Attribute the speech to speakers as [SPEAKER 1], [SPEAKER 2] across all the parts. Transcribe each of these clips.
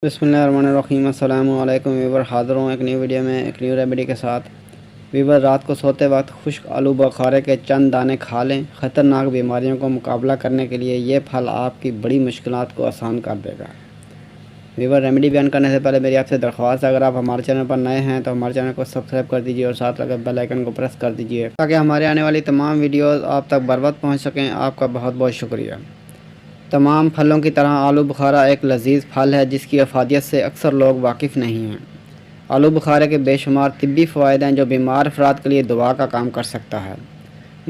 [SPEAKER 1] बिस्मिल्लाहिर्रहमानिर्रहीम अस्सलामु अलैकुम वीवर, हाज़िर हूँ एक न्यू वीडियो में एक न्यू रेमेडी के साथ। वीवर, रात को सोते वक्त खुश्क आलू बुखारे के चंद दाने खा लें। ख़तरनाक बीमारियों को मुकाबला करने के लिए ये फल आपकी बड़ी मुश्किलात को आसान कर देगा। वीवर, रेमेडी बयान करने से पहले मेरी आपसे दरख्वास्त है, अगर आप हमारे चैनल पर नए हैं तो हमारे चैनल को सब्सक्राइब कर दीजिए और साथ लगे बेल आइकन को प्रेस कर दीजिए ताकि हमारे आने वाली तमाम वीडियोज़ आप तक बर वक्त पहुँच सकें। आपका बहुत बहुत शुक्रिया। तमाम फलों की तरह आलू बुखारा एक लजीज फल है जिसकी अफादियत से अक्सर लोग वाकिफ़ नहीं हैं। आलू बुखारे के बेशुमार तिब्बी फ़वाइद हैं जो बीमार अफराद के लिए दुआ का काम कर सकता है।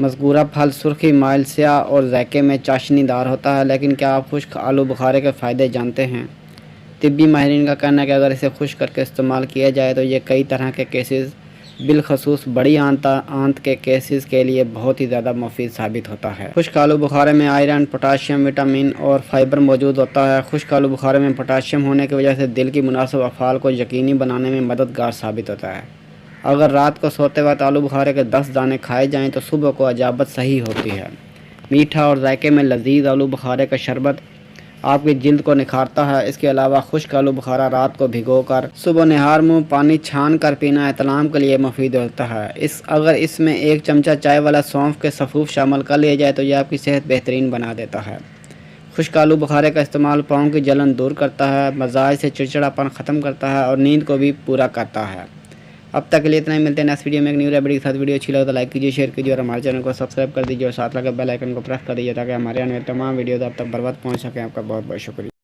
[SPEAKER 1] मज़कूरा फल सुर्खी, माइल, स्याह और जायके में चाशनीदार होता है, लेकिन क्या आप खुश्क आलू बुखारे के फ़ायदे जानते हैं? तिब्बी माहिरीन का कहना है कि अगर इसे खुश्क करके इस्तेमाल किया जाए तो ये कई तरह के केसेस, बिलखसूस बड़ी आंत के केसेस के लिए बहुत ही ज़्यादा मुफीद साबित होता है। खुश्क आलू बुखारे में आयरन, पोटाशियम, विटामिन और फाइबर मौजूद होता है। खुश्क आलू बुखारे में पोटाशियम होने की वजह से दिल की मुनासिब अफ़आल को यकीनी बनाने में मददगार साबित होता है। अगर रात को सोते वक्त आलू बुखारे के 10 दाने खाए जाएँ तो सुबह को अजाबत सही होती है। मीठा और जायके में लजीज आलू बुखारे का शरबत आपकी जिल्द को निखारता है। इसके अलावा खुश्क आलू बुखारा रात को भिगोकर सुबह निहार मुँह पानी छान कर पीना एहतलाम के लिए मुफीद होता है। अगर इसमें 1 चमचा चाय वाला सौंफ के सफ़ूफ शामिल कर लिया जाए तो यह आपकी सेहत बेहतरीन बना देता है। खुश्क आलू बुखारे का इस्तेमाल पाँव की जलन दूर करता है, मजाज से चिड़चिड़ापन ख़त्म करता है और नींद को भी पूरा करता है। अब तक के लिए इतना ही, मिलते हैं नेक्स्ट वीडियो में एक न्यू रेमेडी के साथ। वीडियो अच्छी लगे तो लाइक कीजिए, शेयर कीजिए और हमारे चैनल को सब्सक्राइब कर दीजिए और साथ लगे बेल आइकन को प्रेस कर दीजिए ताकि हमारे आने वाले तमाम वीडियोज़ आप तक बर वक्त पहुँच सकें। आपका बहुत बहुत शुक्रिया।